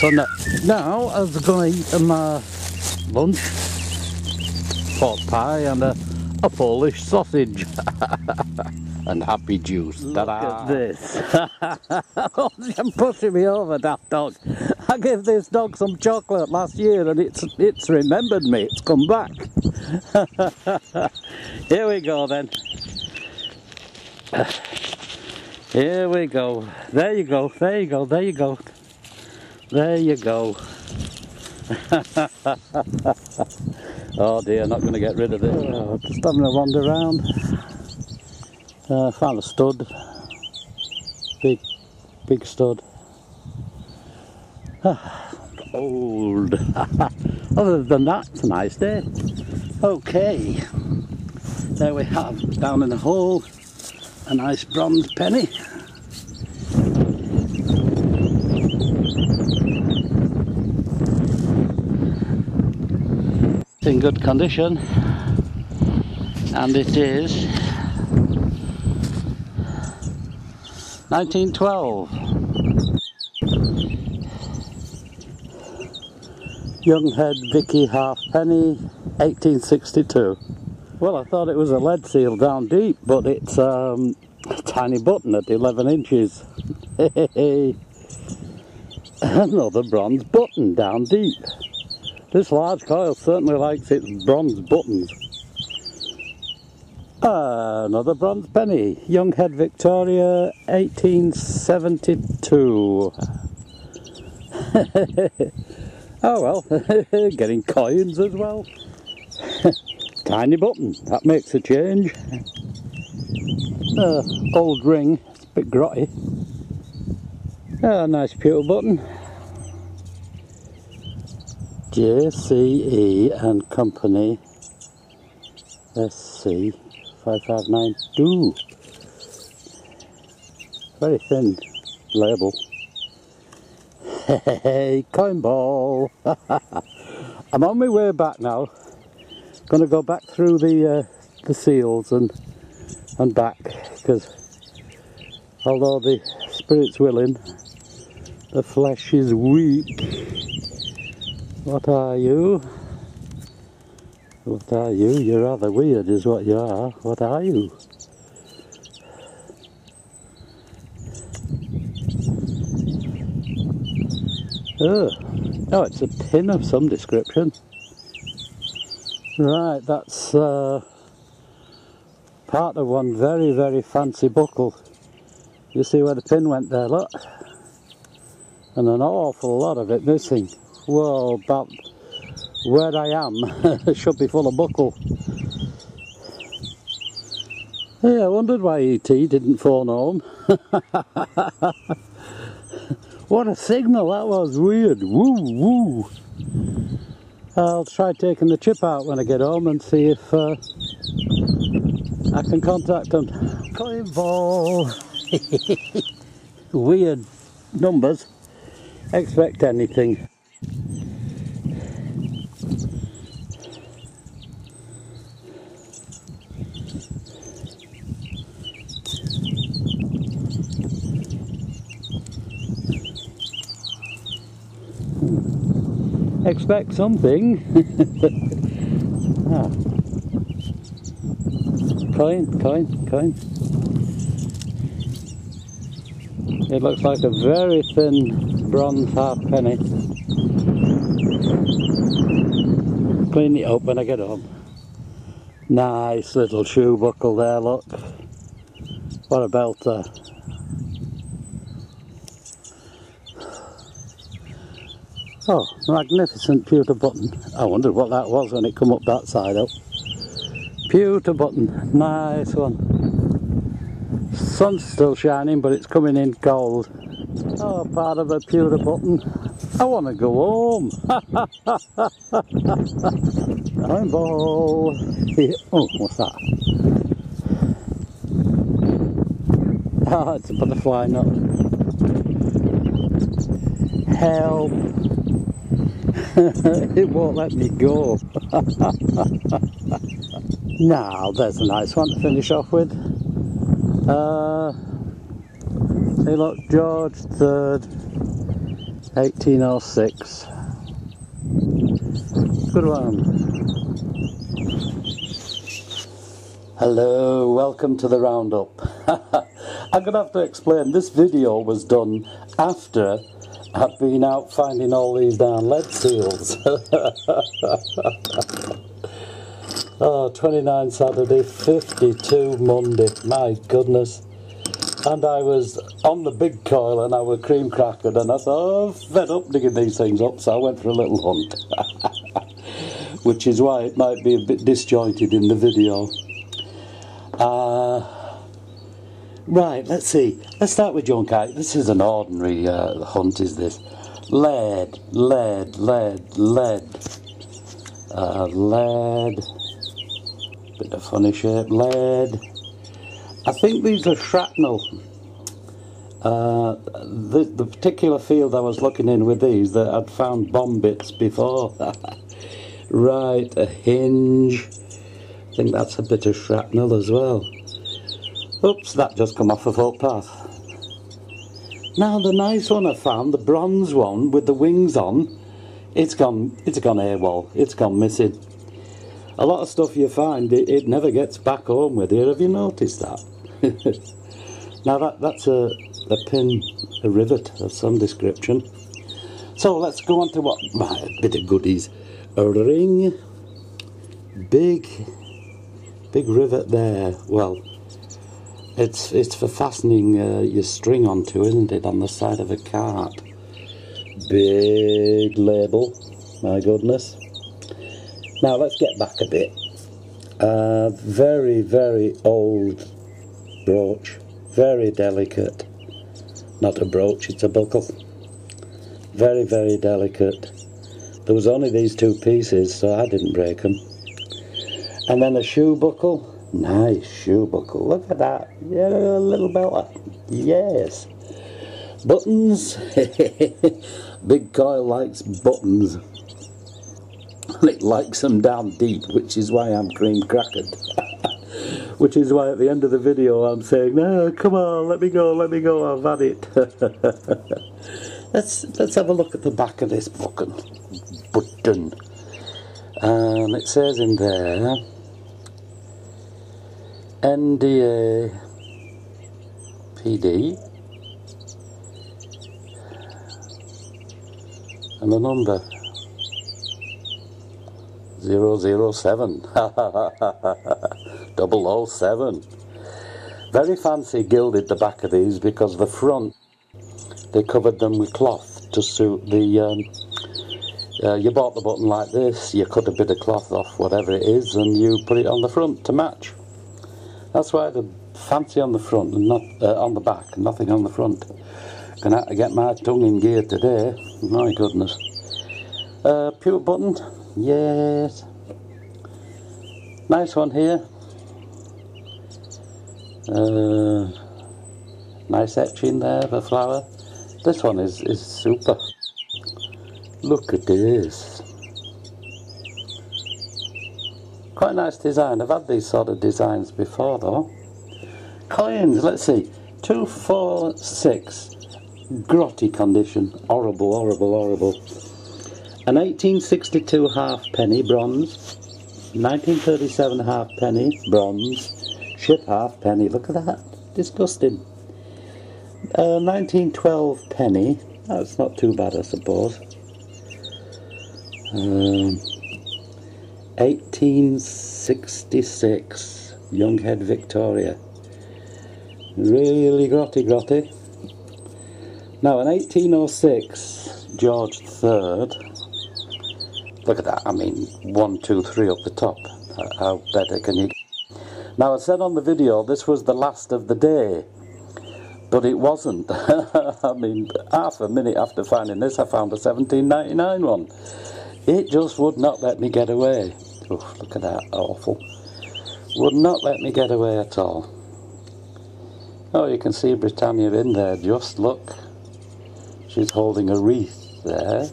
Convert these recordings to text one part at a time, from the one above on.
So now I was going to eat my lunch, pork pie and a Polish sausage and happy juice. Look at this. You're pushing me over, daft dog. I gave this dog some chocolate last year and it's remembered me, it's come back. Here we go then. Here we go. There you go, there you go, there you go. There you go. Oh dear, not going to get rid of it. Oh, just having a wander around. Found a stud. Big stud. Old. Other than that, it's a nice day. Okay. There we have, down in the hole, a nice bronze penny. It's in good condition, and it is 1912. Young head Vicky halfpenny, 1862. Well, I thought it was a lead seal down deep, but it's a tiny button at 11 inches. Another bronze button down deep. This large coil certainly likes its bronze buttons. Another bronze penny. Young head Victoria, 1872. Oh well, getting coins as well. Tiny button, that makes a change. Old ring, it's a bit grotty. Nice pewter button. JCE and Company, SC 5592. Very thin label. Hey, coin ball. I'm on my way back now. Gonna go back through the seals and back, because although the spirit's willing, the flesh is weak. What are you? What are you? You're rather weird is what you are. What are you? Oh, it's a pin of some description. Right, that's part of one very, very fancy buckle. You see where the pin went there, look? And an awful lot of it missing. Whoa, about where I am should be full of buckle. Hey, I wondered why E.T. didn't phone home. What a signal that was, weird. Woo, woo. I'll try taking the chip out when I get home and see if I can contact them. Coin ball. Weird numbers. Expect anything. Expect something. Coin. It looks like a very thin bronze halfpenny. Clean it up when I get home. Nice little shoe buckle there, look. What a belter. Oh, magnificent pewter button. I wondered what that was when it come up that side up. Pewter button, nice one. Sun's still shining, but it's coming in cold. Oh, part of a pewter button. I want to go home. Coin ball. Oh, what's that? Oh, it's a butterfly nut. Help. It won't let me go. Now, there's a nice one to finish off with. See, look, George III, 1806. Good one. Hello, welcome to the roundup. I'm going to have to explain, this video was done after I've been out finding all these darn lead seals. Oh, 29 Saturday, 52 Monday, my goodness. And I was on the big coil and I was cream crackered, and I thought, oh, fed up digging these things up, so I went for a little hunt. Which is why it might be a bit disjointed in the video. Right, let's see. Let's start with junkite. This is an ordinary hunt, is this? Lead, lead, lead, lead. Lead. Bit of funny shape. Lead. I think these are shrapnel. The particular field I was looking in with these, that I'd found bomb bits before. Right, a hinge. I think that's a bit of shrapnel as well. Oops, that just come off a footpath. Now the nice one I found, the bronze one with the wings on, it's gone AWOL, it's gone missing. A lot of stuff you find, it never gets back home with you. Have you noticed that? Now that's a pin, a rivet of some description. So let's go on to what, a bit of goodies. A ring, big rivet there. Well, it's for fastening your string onto, isn't it, on the side of a cart. Big label, my goodness. Now let's get back a bit. Very, very old brooch, very delicate. Not a brooch, it's a buckle. Very, very delicate. There was only these two pieces, so I didn't break them. And then a shoe buckle. Nice shoe buckle. Look at that. Yeah, a little bella. Yes. Buttons. Big coil likes buttons. And it likes them down deep, which is why I'm cream crackered. Which is why at the end of the video I'm saying, no, come on, let me go, I've had it. Let's have a look at the back of this button. And it says in there, NDA PD and the number 007. 007. Very fancy gilded the back of these, because the front they covered them with cloth to suit the you bought the button like this, you cut a bit of cloth off whatever it is and you put it on the front to match. That's why they're fancy on the front and not on the back, nothing on the front. Gonna have to get my tongue in gear today, my goodness. Pure button, yes. Nice one here. Nice etching there of a flower. This one is super. Look at this. Quite a nice design. I've had these sort of designs before though. Coins, let's see. 246. Grotty condition. Horrible, horrible, horrible. An 1862 halfpenny bronze. 1937 halfpenny bronze. Ship halfpenny. Look at that. Disgusting. 1912 penny. That's not too bad, I suppose. 1866 Younghead Victoria. Really grotty. Now in 1806 George III. Look at that, I mean 1, 2, 3 up the top. How better can you get? Now I said on the video this was the last of the day, but it wasn't. I mean, half a minute after finding this I found a 1799 one. It just would not let me get away. Oof, look at that, awful. Would not let me get away at all. Oh, you can see Britannia in there, just look. She's holding a wreath there.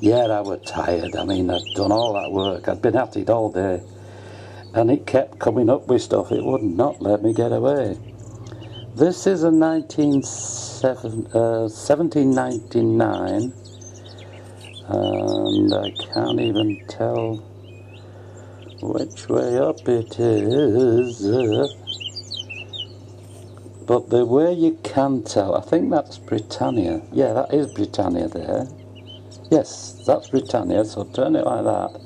Yeah, I was tired. I mean, I'd done all that work. I'd been at it all day. And it kept coming up with stuff. It would not let me get away. This is a 1799, and I can't even tell which way up it is, but the way you can tell, I think that's Britannia. Yeah, that is Britannia there. Yes, that's Britannia, so turn it like that,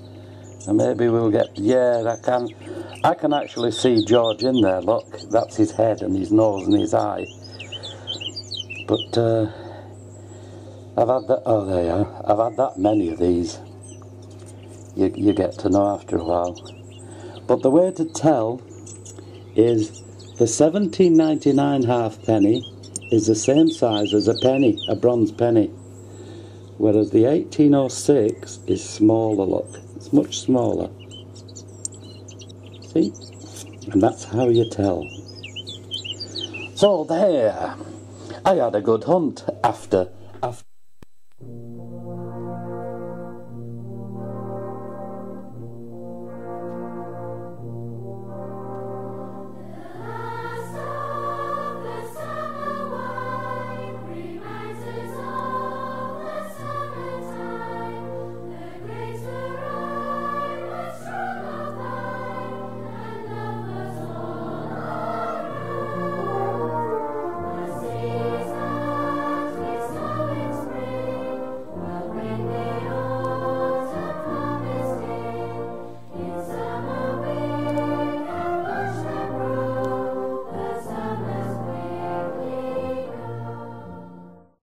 and maybe we'll get, yeah, I can actually see George in there, look, that's his head and his nose and his eye. But I've had that, oh there you are, I've had that many of these. You get to know after a while. But the way to tell is the 1799 halfpenny is the same size as a penny, a bronze penny. Whereas the 1806 is smaller, look, it's much smaller. See? And that's how you tell. So there, I had a good hunt after